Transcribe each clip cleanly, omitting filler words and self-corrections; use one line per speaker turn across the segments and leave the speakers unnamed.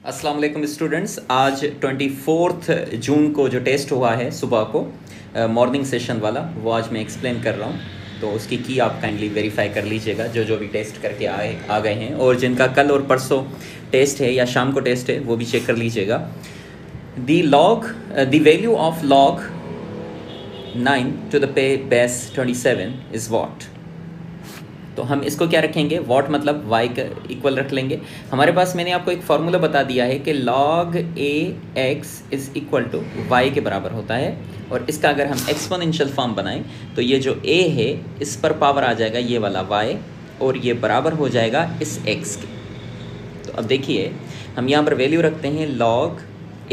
अस्सलाम वालेकुम स्टूडेंट्स। आज 24 जून को जो टेस्ट हुआ है सुबह को मॉर्निंग सेशन वाला, वो आज मैं एक्सप्लेन कर रहा हूँ। तो उसकी की आप काइंडली वेरीफाई कर लीजिएगा, जो जो भी टेस्ट करके आ गए हैं, और जिनका कल और परसों टेस्ट है या शाम को टेस्ट है वो भी चेक कर लीजिएगा। The value of log 9 to the base 27 is what. तो हम इसको क्या रखेंगे, वॉट मतलब y का इक्वल रख लेंगे। हमारे पास मैंने आपको एक फार्मूला बता दिया है कि log ax is equal to y के बराबर होता है, और इसका अगर हम एक्सपोनेंशियल फॉर्म बनाएं तो ये जो a है इस पर पावर आ जाएगा ये वाला y, और ये बराबर हो जाएगा इस x के। तो अब देखिए हम यहाँ पर वैल्यू रखते हैं, log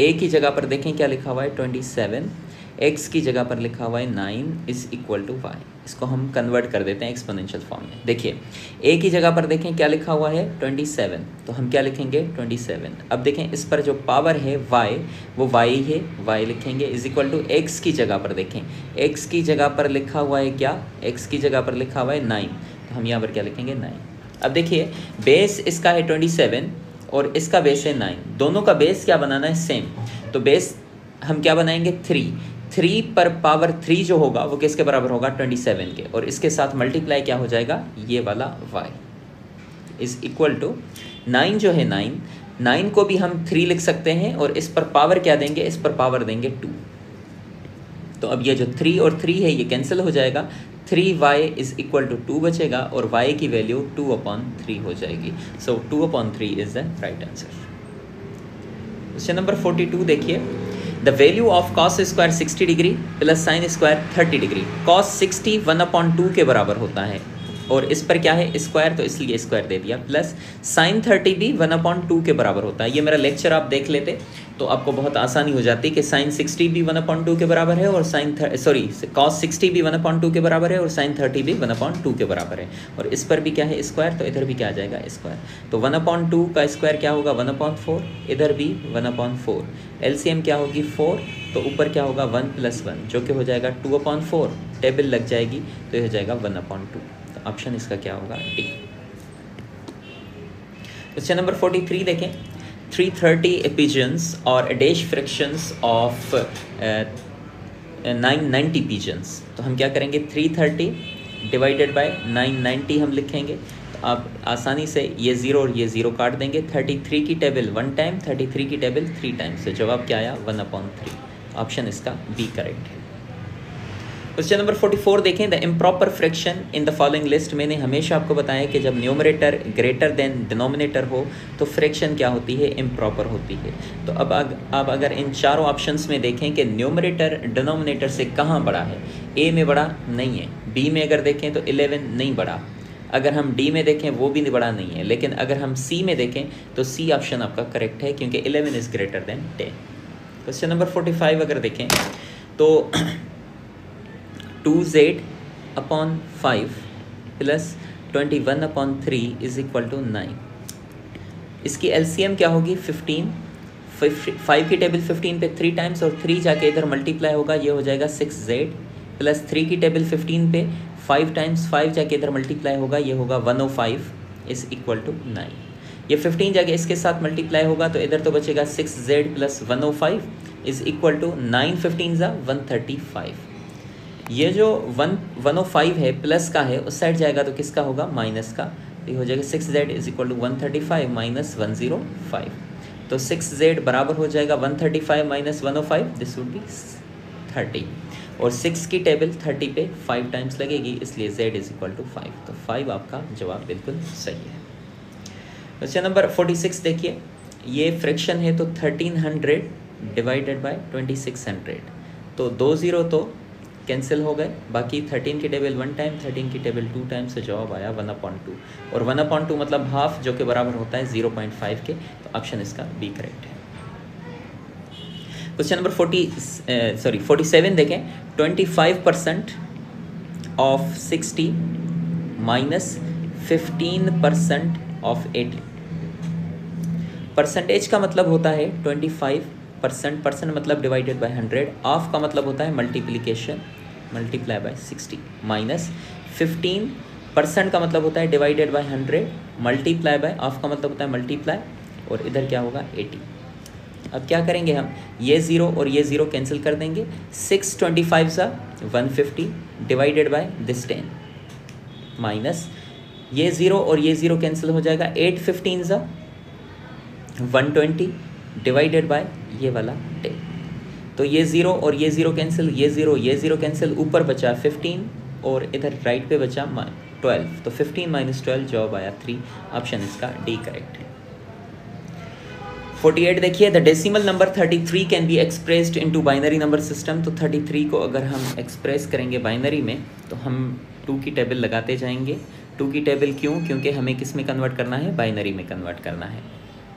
a की जगह पर देखें क्या लिखा हुआ है 27, x की जगह पर लिखा हुआ है 9 इज़ इक्वल टू वाई। इसको हम कन्वर्ट कर देते हैं एक्सपोनेंशियल फॉर्म में। देखिए a की जगह पर देखें क्या लिखा हुआ है 27, तो हम क्या लिखेंगे 27। अब देखें इस पर जो पावर है y, वो y है, y लिखेंगे इज़ इक्वल टू x की जगह पर देखें, x की जगह पर लिखा हुआ है क्या, x की जगह पर लिखा हुआ है 9, तो हम यहाँ पर क्या लिखेंगे 9। अब देखिए बेस इसका है 27 और इसका बेस है 9, दोनों का बेस क्या बनाना है सेम। तो बेस हम क्या बनाएंगे 3 पर पावर 3 जो होगा वो किसके बराबर होगा 27 के, और इसके साथ मल्टीप्लाई क्या हो जाएगा ये वाला y इज़ इक्वल टू 9 जो है 9 को भी हम 3 लिख सकते हैं, और इस पर पावर क्या देंगे, इस पर पावर देंगे 2। तो अब ये जो 3 और 3 है ये कैंसिल हो जाएगा, 3y इज़ इक्वल टू 2 बचेगा, और y की वैल्यू 2/3 हो जाएगी। सो 2/3 is the right answer. Question number 42 देखिए, the value of cos square 60 degree plus sine square 30 degree. cos 60 1/2 के बराबर होता है, और इस पर क्या है स्क्वायर, तो इसलिए स्क्वायर दे दिया, प्लस साइन 30 भी 1/2 के बराबर होता है। ये मेरा लेक्चर आप देख लेते तो आपको बहुत आसानी हो जाती कि साइन 60 भी 1/2 के बराबर है, और cos 60 भी 1/2 के बराबर है, और साइन 30 भी 1/2 के बराबर है, और इस पर भी क्या है स्क्वायर, तो इधर भी क्या आ जाएगा स्क्वायर। तो 1/2 का स्क्वायर क्या होगा 1/4, इधर भी 1/4, एलसीएम क्या होगी 4, तो ऊपर क्या होगा 1 + 1 जो कि हो जाएगा 2/4, टेबल लग जाएगी तो ये हो जाएगा 1/2। तो ऑप्शन इसका क्या होगा डी। क्वेश्चन नंबर 43 देखें, 330 pigeons or a dash fractions of 990 pigeons। तो हम क्या करेंगे 330 डिवाइडेड बाय 990 हम लिखेंगे। तो आप आसानी से ये 0 और ये 0 काट देंगे। 33 की टेबल 1 टाइम, 33 की टेबल 3 टाइम्स, तो जवाब क्या आया 1/3। ऑप्शन इसका बी करेक्ट है। क्वेश्चन नंबर 44 देखें, the improper fraction in the following list. मैंने हमेशा आपको बताया कि जब न्यूमरेटर ग्रेटर देन डिनोमिनेटर हो तो फ्रैक्शन क्या होती है इम्प्रॉपर होती है। तो अब अगर इन चारों ऑप्शंस में देखें कि न्यूमरेटर डिनोमिनेटर से कहाँ बड़ा है, ए में बड़ा नहीं है, बी में अगर देखें तो 11 नहीं बड़ा, अगर हम डी में देखें वो भी बड़ा नहीं है, लेकिन अगर हम सी में देखें तो सी ऑप्शन आपका करेक्ट है, क्योंकि 11 is greater than 10। Question number 45 अगर देखें तो 2z/5 plus 21/3 is equal to 9। इसकी एलसीएम क्या होगी 15, 5 की टेबल 15 पे 3 टाइम्स, और 3 जाके इधर मल्टीप्लाई होगा, ये हो जाएगा 6z, प्लस 3 की टेबल 15 पे 5 टाइम्स, 5 जाके इधर मल्टीप्लाई होगा, ये होगा 105 इज़ इक्वल टू 9। ये 15 जाके इसके साथ मल्टीप्लाई होगा तो इधर तो बचेगा 6z plus 105 is equal to 9 15 135। ये जो 105 है प्लस का है, उस साइड जाएगा तो किसका होगा माइनस का, तो ये हो जाएगा 6z is equal to 135 minus 105। तो 6z बराबर हो जाएगा 135 माइनस 105, दिस वुड बी 30, और 6 की टेबल 30 पे 5 टाइम्स लगेगी, इसलिए z इज इक्वल टू 5। तो 5 आपका जवाब बिल्कुल सही है। क्वेश्चन नंबर 46 देखिए, ये फ्रैक्शन है तो 1300 डिवाइडेड बाय 2600, तो 2 0 तो कैंसिल हो गए, बाकी 13 की टेबल 1 टाइम, 13 की टेबल 2 टाइम, से जवाब आया 1/2, और 1/2 मतलब हाफ जो कि बराबर होता है 0.5 के। तो ऑप्शन इसका बी करेक्ट है। क्वेश्चन नंबर 47 देखें, 25% ऑफ 60 माइनस 15% ऑफ 80। परसेंटेज का मतलब होता है 25%, परसेंट मतलब डिवाइडेड बाय 100, ऑफ का मतलब होता है मल्टीप्लिकेशन, मल्टीप्लाई बाय 60, माइनस 15% का मतलब होता है divided by 100, multiply by, of का मतलब होता है मल्टीप्लाई और इधर क्या होगा 80। अब क्या करेंगे हम, ये 0 और ये 0 कैंसिल कर देंगे। 625 सा 150 डिवाइडेड बाय दिस 10 माइनस ये 0 और ये 0 कैंसिल हो जाएगा। 815 सा 120 डिवाइडेड बाय ये वाला 10। तो ये 0 और ये 0 कैंसिल, ये 0 कैंसिल, ऊपर बचा 15 और इधर राइट पे बचा 12। तो 15 माइनस 12 जवाब आया 3। ऑप्शन इसका डी करेक्ट है। 48 देखिए, the decimal number 33 can be expressed into binary number system. तो 33 को अगर हम एक्सप्रेस करेंगे बाइनरी में तो हम 2 की टेबल लगाते जाएंगे। 2 की टेबल क्यों? क्योंकि हमें किस में कन्वर्ट करना है, बाइनरी में कन्वर्ट करना है।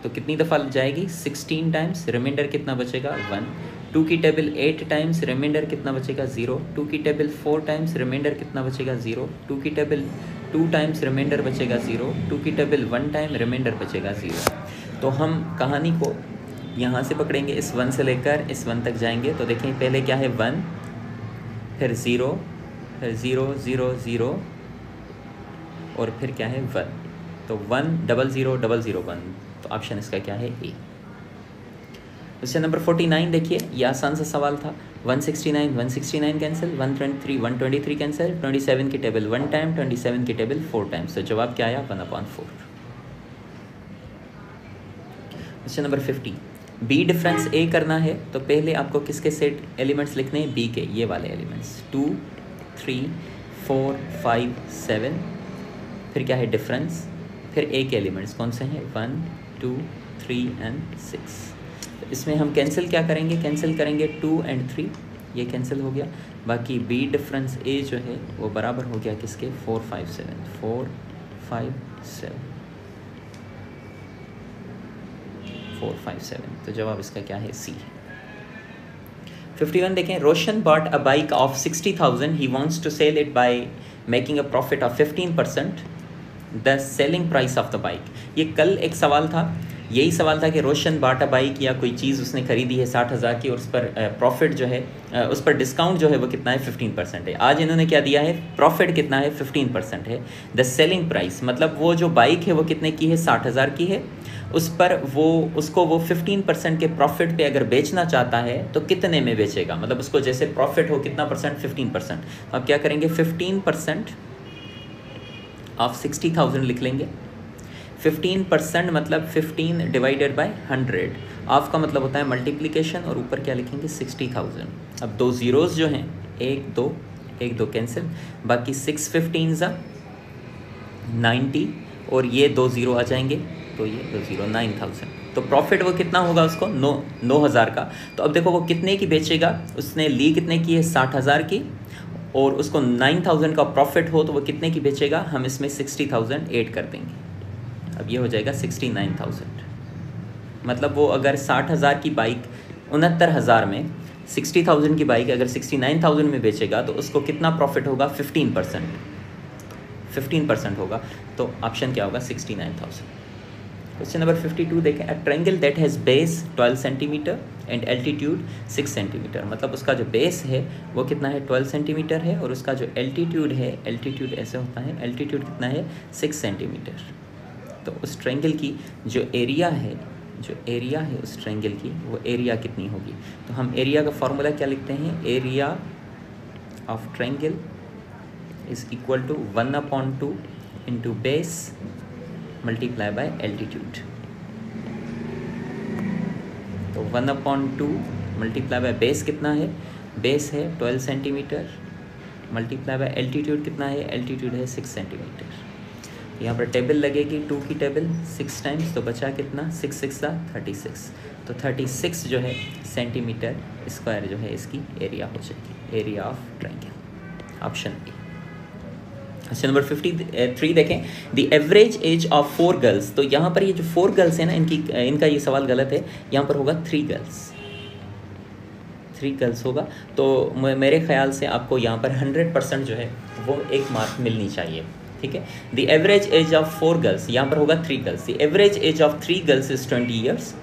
तो कितनी दफ़ा जाएगी, 16 टाइम्स, रिमाइंडर कितना बचेगा 1। 2 की टेबल 8 टाइम्स, रिमाइंडर कितना बचेगा 0। 2 की टेबल 4 टाइम्स, रिमाइंडर कितना बचेगा 0। 2 की टेबल 2 टाइम्स, रिमाइंडर बचेगा 0। 2 की टेबल 1 टाइम, रिमाइंडर बचेगा 0। तो हम कहानी को यहाँ से पकड़ेंगे, इस 1 से लेकर इस 1 तक जाएंगे। तो देखें पहले क्या है 1, फिर 0, फिर 0 0 0 और फिर क्या है 1। तो 1 0 0 0 0 1। तो ऑप्शन इसका क्या है ए। क्वेश्चन नंबर 49 देखिए, ये आसान सा सवाल था। 169 कैंसिल, 123 कैंसिल, 27 की टेबल 1 टाइम, 27 की टेबल 4 टाइम्स। तो जवाब क्या आया 1/4। क्वेश्चन नंबर 50, बी डिफरेंस ए करना है तो पहले आपको किसके सेट एलिमेंट्स लिखने हैं, बी के ये वाले एलिमेंट्स 2 3 4 5 7। फिर क्या है डिफरेंस, फिर ए के एलिमेंट्स कौन से हैं 1 2 3 एंड 6। तो इसमें हम कैंसिल क्या करेंगे, कैंसिल करेंगे 2 एंड 3, ये कैंसिल हो गया। बाकी बी डिफरेंस ए जो है वो बराबर हो गया किसके 4 5 7 4 5 7 4 5 7। तो जवाब इसका क्या है सी। 51 देखें, Roshan bought a bike of 60,000, he wants to sell it by making a profit of 15%, the selling price of the bike. ये कल एक सवाल था, यही सवाल था कि रोशन बाटा बाइक या कोई चीज़ उसने खरीदी है 60,000 की और उस पर प्रॉफिट जो है उस पर डिस्काउंट जो है वो कितना है 15% है। आज इन्होंने क्या दिया है, प्रॉफिट कितना है 15% है। द सेलिंग प्राइस मतलब वो जो बाइक है वो कितने की है 60,000 की है, उस पर वो उसको वो 15% के प्रॉफिट पे अगर बेचना चाहता है तो कितने में बेचेगा, मतलब उसको जैसे प्रॉफिट हो कितना परसेंट 15%। अब क्या करेंगे 15% ऑफ 60,000 लिख लेंगे। 15% मतलब 15 डिवाइडेड बाय 100। ऑफ का मतलब होता है मल्टीप्लिकेशन और ऊपर क्या लिखेंगे 60,000। अब 2 ज़ीरोज़ जो हैं 1 2 कैंसिल, बाकी 6 15 ज़ा 90 और ये 2 ज़ीरो आ जाएंगे तो ये 2 ज़ीरो 9,000। तो प्रॉफिट वो कितना होगा उसको 9,000 का। तो अब देखो वो कितने की बेचेगा, उसने ली कितने की है 60,000 की और उसको 9,000 का प्रॉफिट हो तो वो कितने की बेचेगा, हम इसमें 60,000 ऐड कर देंगे। अब ये हो जाएगा 69,000। मतलब वो अगर 60,000 की बाइक 69,000 में 60,000 की बाइक अगर 69,000 में बेचेगा तो उसको कितना प्रॉफिट होगा 15% होगा। तो ऑप्शन क्या होगा 69,000। क्वेश्चन नंबर 52 देखें, a triangle that has base 12 centimetre and altitude 6 centimetre. मतलब उसका जो बेस है वो कितना है 12 सेंटीमीटर है और उसका जो एल्टीट्यूड है, एल्टीट्यूड ऐसे होता है, एल्टीट्यूड कितना है 6 सेंटीमीटर। तो उस ट्रायंगल की जो एरिया है उस ट्रायंगल की वो एरिया कितनी होगी। तो हम एरिया का फॉर्मूला क्या लिखते हैं, area of triangle is equal to 1/2 into base multiply by altitude. तो 1/2 मल्टीप्लाई बाय बेस कितना है, बेस है 12 सेंटीमीटर मल्टीप्लाई बाय एल्टीट्यूड कितना है, एल्टीट्यूड है 6 सेंटीमीटर। यहाँ पर टेबल लगेगी 2 की टेबल 6 टाइम्स, तो बचा कितना 6 6 36। तो 36 जो है सेंटीमीटर स्क्वायर जो है इसकी एरिया हो जाएगी, area of triangle. Option A. Question number 53 देखें, the average age of 4 girls. तो यहाँ पर ये जो 4 गर्ल्स है ना इनका ये सवाल गलत है, यहाँ पर होगा 3 गर्ल्स होगा। तो मेरे ख्याल से आपको यहाँ पर 100% जो है वो 1 मार्क मिलनी चाहिए, ठीक है। The average age of 4 girls, यहाँ पर होगा 3 girls. The average age of 3 girls is 20 years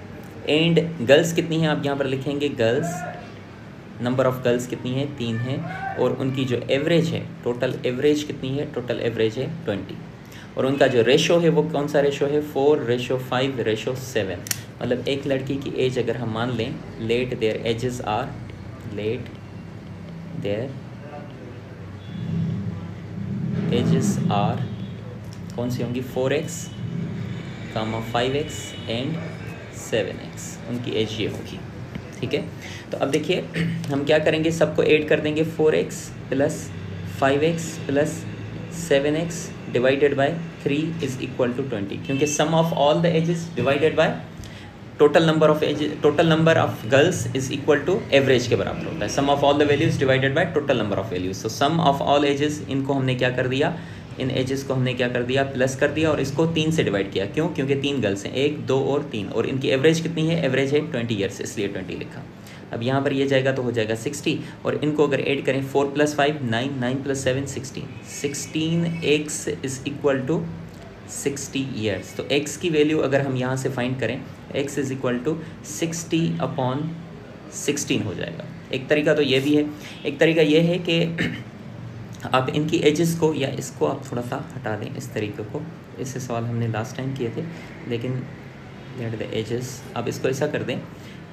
and girls कितनी है आप यहाँ पर लिखेंगे, गर्ल्स नंबर ऑफ गर्ल्स कितनी है 3 है और उनकी जो एवरेज है टोटल एवरेज कितनी है, टोटल एवरेज है 20। और उनका जो रेशो है वो कौन सा रेशो है, 4:5:7। मतलब एक लड़की की एज अगर हम मान लें, लेट देयर एजेस आर कौन सी होंगी, 4x, 5x एंड 7x, उनकी एज ये होगी। ठीक है, तो अब देखिए हम क्या करेंगे, सबको ऐड कर देंगे, 4x + 5x + 7x divided by 3 is equal to 20, क्योंकि sum of all the ages divided by total number of girls is equal to average के बराबर होता है। Sum of all the values divided by total number of values. So sum of all ages, इनको हमने क्या कर दिया, इन edges को हमने क्या कर दिया, प्लस कर दिया, और इसको 3 से डिवाइड किया। क्यों, क्योंकि 3 गर्ल्स हैं, 1, 2 और 3, और इनकी एवरेज कितनी है, एवरेज है 20 ईयर्स, इसलिए 20 लिखा। अब यहाँ पर ये जाएगा तो हो जाएगा 60, और इनको अगर ऐड करें 4 + 5 9, 9 + 7 16x is equal to 60 years. तो x की वैल्यू अगर हम यहाँ से फाइंड करें, x इज इक्वल टू 60/16 हो जाएगा। एक तरीका तो ये भी है, एक तरीका ये है कि आप इनकी एजेस को, या इसको आप थोड़ा सा हटा दें, इस तरीके को, इससे सवाल हमने लास्ट टाइम किए थे, लेकिन लेट द एजेस, आप इसको ऐसा कर दें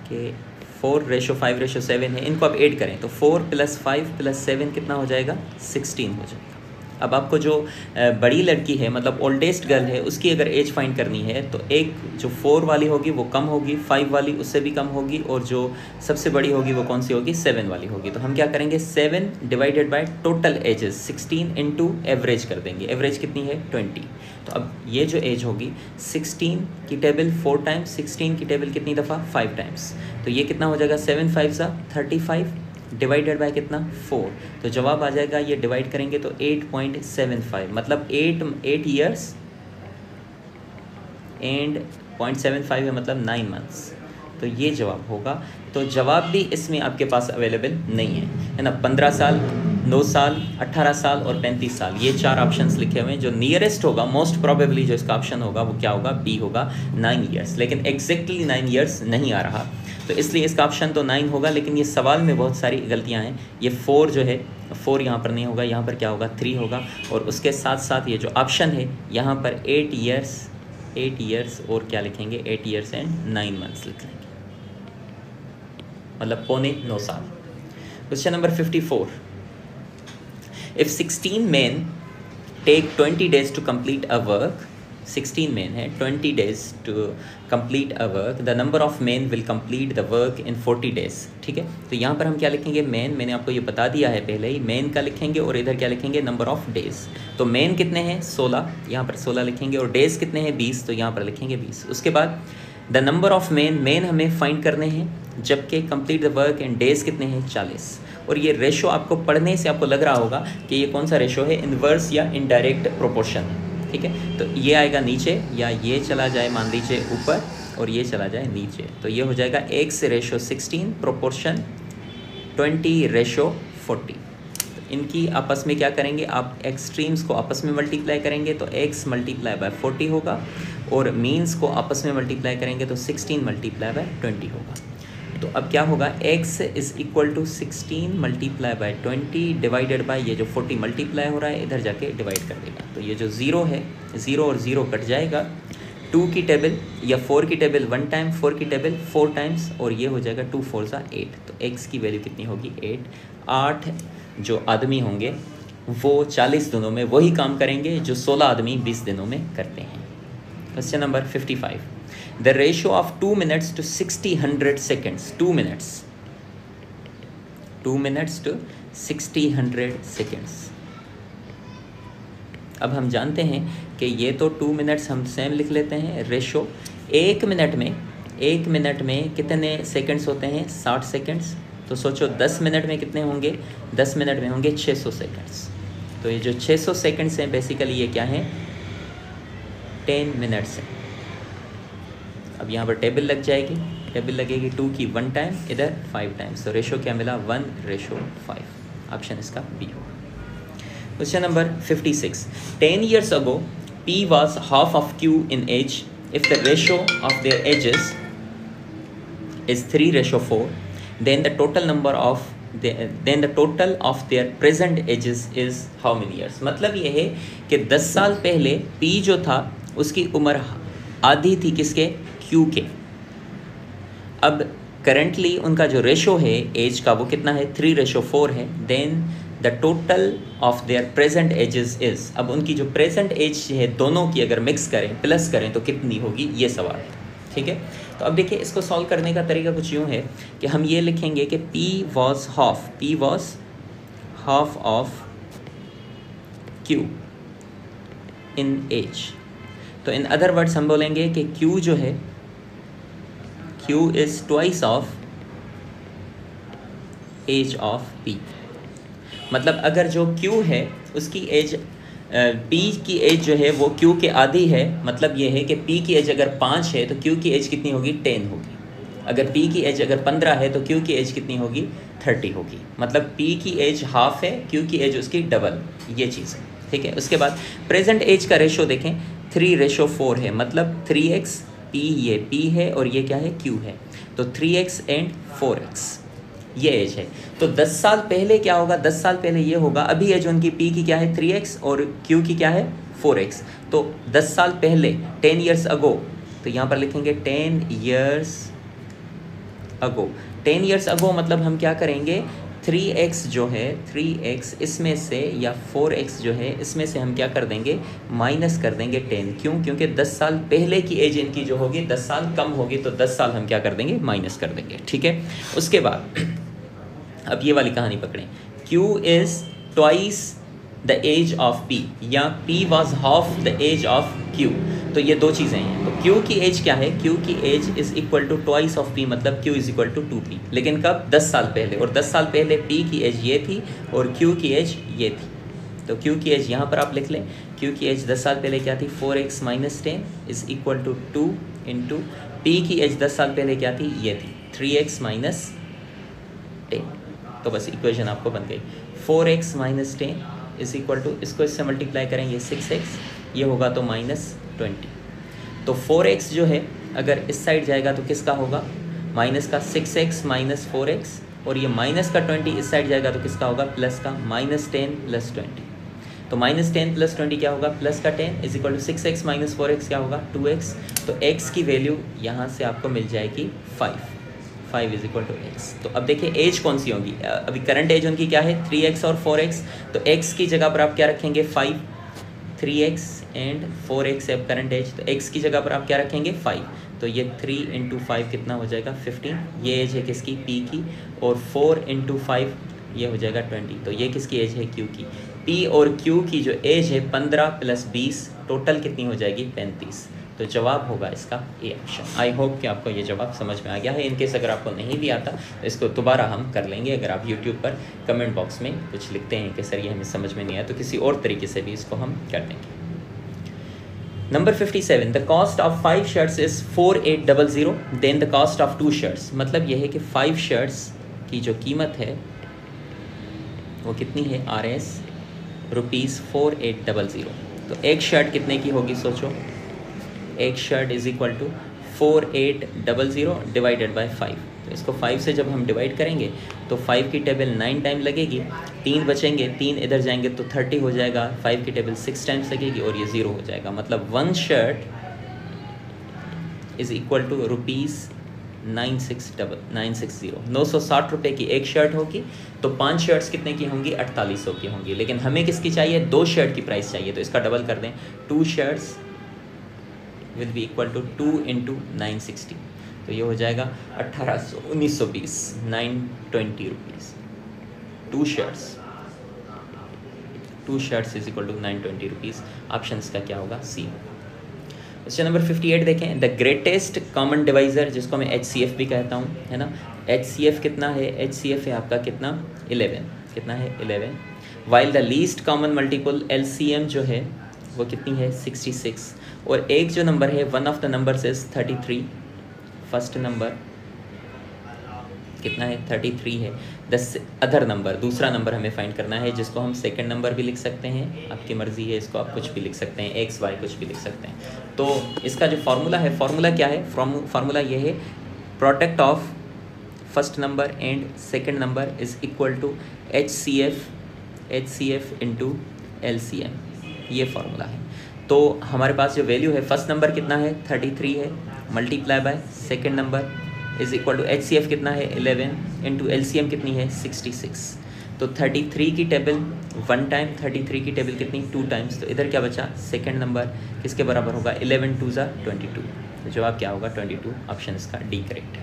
कि 4:5:7 है, इनको आप ऐड करें तो 4 + 5 + 7 कितना हो जाएगा, 16 हो जाएगा। अब आपको जो बड़ी लड़की है, मतलब ओल्डेस्ट गर्ल है, उसकी अगर एज फाइंड करनी है तो एक जो 4 वाली होगी वो कम होगी, 5 वाली उससे भी कम होगी, और जो सबसे बड़ी होगी वो कौन सी होगी, 7 वाली होगी। तो हम क्या करेंगे, 7 divided by total ages 16 into average कर देंगे। एवरेज कितनी है, 20। तो अब ये जो एज होगी, 16 की टेबल 4 टाइम्स, 16 की टेबल कितनी दफ़ा, 5 टाइम्स। तो ये कितना हो जाएगा, 7 × 5 = 35 डिवाइडेड बाय कितना, 4। तो जवाब आ जाएगा, ये डिवाइड करेंगे तो 8.75, मतलब 8 ईयर्स एंड 0.75 है, मतलब 9 मंथ्स। तो ये जवाब होगा। तो जवाब भी इसमें आपके पास अवेलेबल नहीं है ना। 15 साल, 9 साल, 18 साल और 35 साल, ये 4 ऑप्शंस लिखे हुए हैं। जो नियरेस्ट होगा, मोस्ट प्रोबेबली जो इसका ऑप्शन होगा वो क्या होगा, बी होगा, 9 ईयर्स। लेकिन एग्जैक्टली 9 ईयर्स नहीं आ रहा, तो इसलिए इसका ऑप्शन तो 9 होगा। लेकिन ये सवाल में बहुत सारी गलतियां हैं। ये 4 जो है, 4 यहाँ पर नहीं होगा, यहाँ पर क्या होगा, 3 होगा। और उसके साथ साथ ये जो ऑप्शन है यहाँ पर 8 ईयर्स और क्या लिखेंगे, 8 ईयर्स एंड 9 मंथ्स लिख लेंगे, मतलब 9.25 साल। Question number 54, if 16 men take 20 days to complete a work, 16 men है, 20 days to complete a work, the number of men will complete the work in 40 days। ठीक है, तो यहाँ पर हम क्या लिखेंगे, मैन, मैंने आपको ये बता दिया है पहले ही, मैन का लिखेंगे, और इधर क्या लिखेंगे, नंबर ऑफ डेज। तो मैन कितने हैं, 16, यहाँ पर 16 लिखेंगे, और डेज कितने हैं, 20, तो यहाँ पर लिखेंगे 20। उसके बाद द नंबर ऑफ मैन हमें फाइंड करने हैं, जबकि complete the work and days कितने हैं, 40। और ये रेशो आपको पढ़ने से आपको लग रहा होगा कि ये कौन सा रेशो है, इन्वर्स या इनडायरेक्ट प्रोपोर्शन है। ठीक है, तो ये आएगा नीचे, या ये चला जाए मान लीजिए ऊपर, और ये चला जाए नीचे। तो ये हो जाएगा x/16 प्रोपोर्शन 20/40। तो इनकी आपस में क्या करेंगे, आप एक्सट्रीम्स को आपस में मल्टीप्लाई करेंगे तो x × 40 होगा, और मीन्स को आपस में मल्टीप्लाई करेंगे तो 16 × 20 होगा। तो अब क्या होगा, x is equal to 16 × 20 divided by ये जो 40 मल्टीप्लाई हो रहा है, इधर जाके डिवाइड कर देगा। तो ये जो 0 है, 0 और 0 कट जाएगा। 2 की टेबल या 4 की टेबल 1 टाइम, 4 की टेबल 4 टाइम्स, और ये हो जाएगा 2 4 = 8। तो x की वैल्यू कितनी होगी, 8। 8 जो आदमी होंगे वो 40 दिनों में वही काम करेंगे जो 16 आदमी 20 दिनों में करते हैं। Question number 55, the ratio of 2 minutes to 60/100 seconds, 2 minutes to 60/100 seconds। अब हम जानते हैं कि ये तो 2 मिनट्स हम सेम लिख लेते हैं, रेशो 1 मिनट में कितने सेकंड्स होते हैं, 60 सेकंड्स। तो सोचो 10 मिनट में कितने होंगे, 10 मिनट में होंगे 600 सेकंड्स। तो ये जो 600 सेकंड्स हैं बेसिकली ये क्या है, 10 मिनट्स है। अब यहाँ पर टेबल लग जाएगी, टेबल लगेगी 2 की 1 टाइम, इधर 5 टाइम्स। तो रेशो क्या मिला, 1/5। ऑप्शन इसका बी होगा। Question number 56, 10 years ago P was half of Q in age if the ratio of their ages is 3/4, then the total number of then the total of their present ages is how many years. मतलब ये है कि 10 साल पहले P जो था उसकी उम्र आधी थी किसके, Q के। अब करेंटली उनका जो रेशो है एज का वो कितना है, 3:4 है। Then the total of their present ages is, अब उनकी जो प्रेजेंट एज है दोनों की अगर मिक्स करें प्लस करें तो कितनी होगी, ये सवाल है। ठीक है, तो अब देखिए इसको सॉल्व करने का तरीका कुछ यूँ है कि हम ये लिखेंगे कि P was half of Q in age. तो इन अदर वर्ड्स हम बोलेंगे कि Q जो है, Q is twice of age of P। मतलब अगर जो Q है उसकी एज P की एज जो है वो Q के आधी है, मतलब ये है कि P की एज अगर 5 है तो Q की एज कितनी होगी, 10 होगी। अगर P की एज अगर 15 है तो Q की एज कितनी होगी, 30 होगी। मतलब P की एज हाफ है, Q की एज उसकी डबल, ये चीज़ है। ठीक है, उसके बाद प्रेजेंट एज का रेशो देखें 3:4 है, मतलब 3x, P ये P है और ये क्या है, Q है। तो 3x एंड 4x ये एज है। तो 10 साल पहले क्या होगा, 10 साल पहले ये होगा, अभी एज उनकी P की क्या है 3x और Q की क्या है 4x। तो 10 साल पहले 10 ईयर्स अगो, तो यहाँ पर लिखेंगे 10 ईयर्स अगो। 10 ईयर्स अगो मतलब हम क्या करेंगे, 3x जो है 3x इसमें से या 4x जो है इसमें से हम क्या कर देंगे, माइनस कर देंगे 10। क्यों, क्योंकि 10 साल पहले की एज इनकी जो होगी 10 साल कम होगी, तो 10 साल हम क्या कर देंगे, माइनस कर देंगे। ठीक है, उसके बाद अब ये वाली कहानी पकड़ें, Q is twice the age of P या P was half the age of Q। तो ये दो चीज़ें हैं। तो Q की एज क्या है, Q की age is equal to twice of P, मतलब Q is equal to 2P। लेकिन कब, 10 साल पहले, और 10 साल पहले P की एज ये थी और Q की एज ये थी। तो Q की एज यहाँ पर आप लिख लें, Q की एज 10 साल पहले क्या थी, 4x minus 10 is equal to 2 into P की एज 10 साल पहले क्या थी, ये थी 3x माइनस 10। तो बस इक्वेशन आपको बन गई, 4x minus 10 is equal to, इसको इससे मल्टीप्लाई करेंगे 6x, ये होगा तो -20। तो 4x जो है अगर इस साइड जाएगा तो किसका होगा, माइनस का 6x माइनस 4x, और ये माइनस का 20 इस साइड जाएगा तो किसका होगा, प्लस का -10 प्लस 20। तो -10 प्लस 20 क्या होगा, प्लस का 10 is equal to 6x minus 4x क्या होगा, 2x। तो x की वैल्यू यहाँ से आपको मिल जाएगी 5 इज इक्वल टू x। तो अब देखिए एज कौन सी होगी, अभी करंट एज उनकी क्या है 3x और 4x। तो x की जगह पर आप क्या रखेंगे 5, 3x एंड 4x है करंट एज, तो x की जगह पर आप क्या रखेंगे 5। तो ये 3 इंटू 5 कितना हो जाएगा 15, ये एज है किसकी, P की, और 4 इंटू 5 ये हो जाएगा 20। तो ये किसकी एज है, Q की। P और Q की जो एज है 15 प्लस 20 टोटल कितनी हो जाएगी 35। तो जवाब होगा इसका ए ऑप्शन। आई होप कि आपको ये जवाब समझ में आ गया है। इनकेस अगर आपको नहीं भी आता तो इसको दोबारा हम कर लेंगे। अगर आप यूट्यूब पर कमेंट बॉक्स में कुछ लिखते हैं कि सर ये हमें समझ में नहीं आया, तो किसी और तरीके से भी इसको हम कर देंगे। Number 57, the cost of 5 shirts is 4800, then the cost of 2 shirts. मतलब यह है कि 5 शर्ट्स की जो कीमत है वो कितनी है, RS ₹4800। तो एक शर्ट कितने की होगी सोचो, एक shirt is equal to 4800 divided by 5। तो इसको 5 से जब हम डिवाइड करेंगे तो 5 की टेबल 9 टाइम लगेगी, 3 बचेंगे, 3 इधर जाएंगे तो 30 हो जाएगा, 5 की टेबल 6 टाइम्स लगेगी और ये 0 हो जाएगा। मतलब 1 शर्ट इज़ इक्वल टू ₹960 रुपये की एक शर्ट होगी। तो 5 शर्ट्स कितने की होंगी, 4800 की होंगी। लेकिन हमें किसकी चाहिए, 2 शर्ट की प्राइस चाहिए, तो इसका डबल कर दें, 2 shirts will be equal to 2 into 960। तो ये हो जाएगा 1920 920 rupees. 2 shirts is equal to 920 rupees. Option का क्या होगा, सी। क्वेश्चन नंबर 58 देखें, द ग्रेटेस्ट कॉमन डिवाइज़र, जिसको मैं HCF भी कहता हूँ, है ना। HCF कितना है, HCF है आपका कितना 11, कितना है 11। While the least common multiple LCM जो है वो कितनी है 66। और एक जो नंबर है, one of the numbers is 33। First number कितना है 33 है। अदर नंबर, दूसरा नंबर हमें फाइंड करना है, जिसको हम सेकंड नंबर भी लिख सकते हैं, आपकी मर्ज़ी है, इसको आप कुछ भी लिख सकते हैं, XY कुछ भी लिख सकते हैं। तो इसका जो फार्मूला है, फार्मूला क्या है, फार्मूला ये है, product of first number and second number is equal to HCF into LCM, ये फार्मूला है। तो हमारे पास जो वैल्यू है, फर्स्ट नंबर कितना है 33 है, multiply by second number is equal to HCF कितना है 11 इंटू LCM कितनी है 66। तो 33 की टेबल 1 टाइम, 33 की टेबल कितनी 2 टाइम्स, तो इधर क्या बचा सेकेंड नंबर किसके बराबर होगा 11 2 ज़ा 22। तो जवाब क्या होगा 22, ऑप्शन इसका डी करेक्ट है।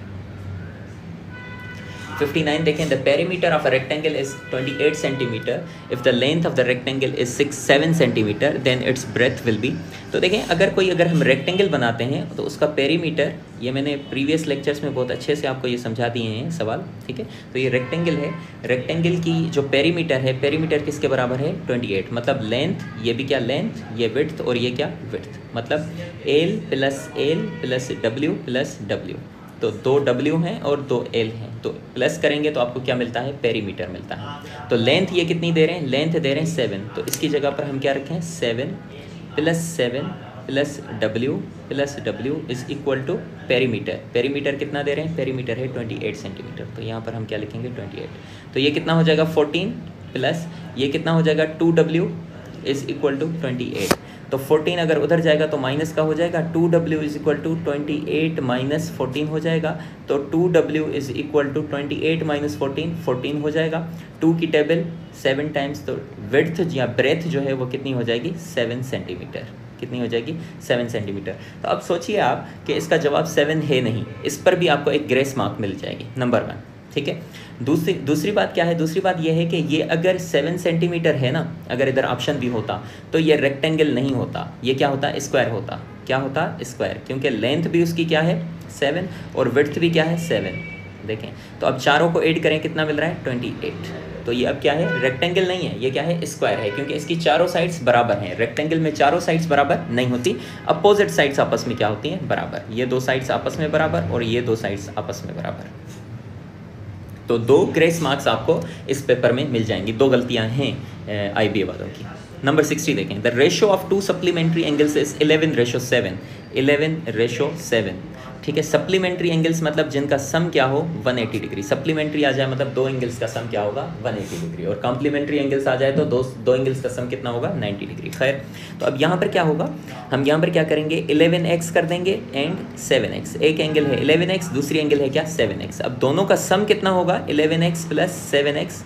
59 देखें, the perimeter of a rectangle is 28 centimetre if the length of the rectangle is 7 centimetre then its breadth will be. तो देखें अगर हम रेक्टेंगल बनाते हैं तो उसका पेरीमीटर, ये मैंने प्रीवियस लेक्चर्स में बहुत अच्छे से आपको ये समझा दिए हैं सवाल, ठीक है। तो ये रेक्टेंगल है, रेक्टेंगल की जो पेरीमीटर है, पेरीमीटर किसके बराबर है 28, मतलब लेंथ, ये भी क्या लेंथ, ये विड्थ और ये क्या विड्थ, मतलब L plus W plus W। तो 2 W हैं और 2 L हैं, तो प्लस करेंगे तो आपको क्या मिलता है पेरीमीटर मिलता है। तो लेंथ ये कितनी दे रहे हैं, लेंथ दे रहे हैं 7, तो इसकी जगह पर हम क्या रखें 7 plus W is equal to perimeter. Perimeter कितना दे रहे हैं, पेरीमीटर है 28 सेंटीमीटर, तो यहाँ पर हम क्या लिखेंगे 28। तो ये कितना हो जाएगा 14 प्लस ये कितना हो जाएगा 2W इज़ इक्वल टू 28। तो 14 अगर उधर जाएगा तो माइनस का हो जाएगा, 2W is equal to 28 minus 14 हो जाएगा। तो 2W is equal to 28 minus 14 हो जाएगा। 2 की टेबल 7 टाइम्स, तो विड्थ या ब्रेथ जो है वो कितनी हो जाएगी 7 सेंटीमीटर, कितनी हो जाएगी 7 सेंटीमीटर। तो अब सोचिए आप कि इसका जवाब 7 है नहीं, इस पर भी आपको एक ग्रेस मार्क मिल जाएगी, नंबर 1, ठीक है। दूसरी बात क्या है, दूसरी बात यह है कि ये अगर 7 सेंटीमीटर है ना, अगर इधर ऑप्शन भी होता तो ये रेक्टेंगल नहीं होता, ये क्या होता स्क्वायर होता, क्या होता स्क्वायर, क्योंकि लेंथ भी उसकी क्या है 7 और विड्थ भी क्या है 7। देखें तो अब चारों को ऐड करें कितना मिल रहा है 28। तो ये अब क्या है रेक्टेंगल नहीं है, ये क्या है स्क्वायर है, क्योंकि इसकी चारों साइड्स बराबर हैं। रेक्टेंगल में चारों साइड्स बराबर नहीं होती, अपोजिट साइड्स आपस में क्या होती हैं बराबर, ये 2 साइड्स आपस में बराबर और ये 2 साइड्स आपस में बराबर। तो 2 ग्रेस मार्क्स आपको इस पेपर में मिल जाएंगी। 2 गलतियां हैं IBA वालों की। नंबर 60 देखें, the ratio of 2 supplementary angles is 11:7, 11:7, ठीक है। सप्लीमेंट्री एंगल्स मतलब जिनका सम क्या हो 180 डिग्री, सप्लीमेंट्री आ जाए मतलब 2 एंगल्स का सम क्या होगा 180 डिग्री, और कॉम्प्लीमेंट्री एंगल्स आ जाए तो 2 एंगल्स का सम कितना होगा 90 डिग्री। खैर, तो अब यहाँ पर क्या होगा, हम यहाँ पर क्या करेंगे 11x कर देंगे एंड 7x। एक एंगल है 11x, दूसरी एंगल है क्या 7x। अब दोनों का सम कितना होगा 11x प्लस 7x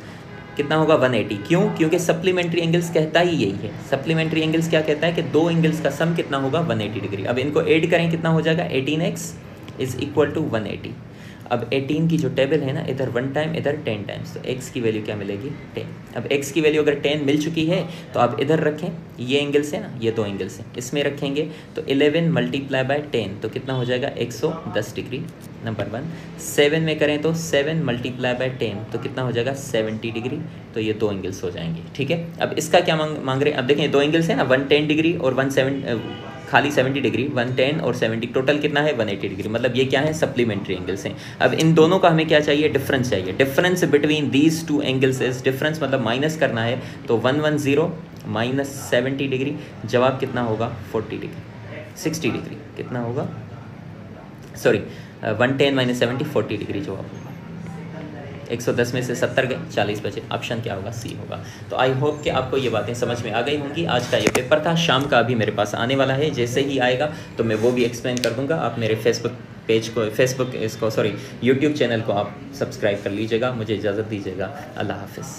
कितना होगा 180। क्यों, क्योंकि सप्लीमेंट्री एंगल्स कहता ही यही है। सप्लीमेंट्री एंगल्स क्या कहता है कि 2 एंगल्स का सम कितना होगा 180 डिग्री। अब इनको ऐड करें कितना हो जाएगा 18x इज़ इक्वल टू 180। अब 18 की जो टेबल है ना, इधर 1 टाइम इधर 10 टाइम्स, तो x की वैल्यू क्या मिलेगी 10। अब x की वैल्यू अगर 10 मिल चुकी है तो आप इधर रखें, ये एंगल्स है ना, ये 2 एंगल्स हैं, इसमें रखेंगे तो 11 मल्टीप्लाई बाय 10 तो कितना हो जाएगा 110 डिग्री, नंबर 1। 7 में करें तो 7 मल्टीप्लाई बाय 10 तो कितना हो जाएगा 70 डिग्री, तो ये 2 एंगल्स हो जाएंगे, ठीक है। अब इसका क्या मांग रहे हैं, अब देखें 2 एंगल्स है ना, 110 डिग्री और 70 डिग्री, 110 और 70 टोटल कितना है 180 डिग्री, मतलब ये क्या है सप्लीमेंट्री एंगल्स हैं। अब इन दोनों का हमें क्या चाहिए डिफरेंस चाहिए। Difference between these 2 angles is, difference मतलब माइनस करना है, तो 110 माइनस 70 डिग्री, जवाब कितना होगा 40 डिग्री 60 डिग्री, कितना होगा सॉरी 110 माइनस 70 40 डिग्री जवाब होगा। 110 में से 70 गए, 40 बचे, ऑप्शन क्या होगा सी होगा। तो आई होप कि आपको ये बातें समझ में आ गई होंगी। आज का ये पेपर था, शाम का अभी मेरे पास आने वाला है, जैसे ही आएगा तो मैं वो भी एक्सप्लेन कर दूंगा। आप मेरे यूट्यूब चैनल को आप सब्सक्राइब कर लीजिएगा। मुझे इजाज़त दीजिएगा, अल्लाह हाफिज़।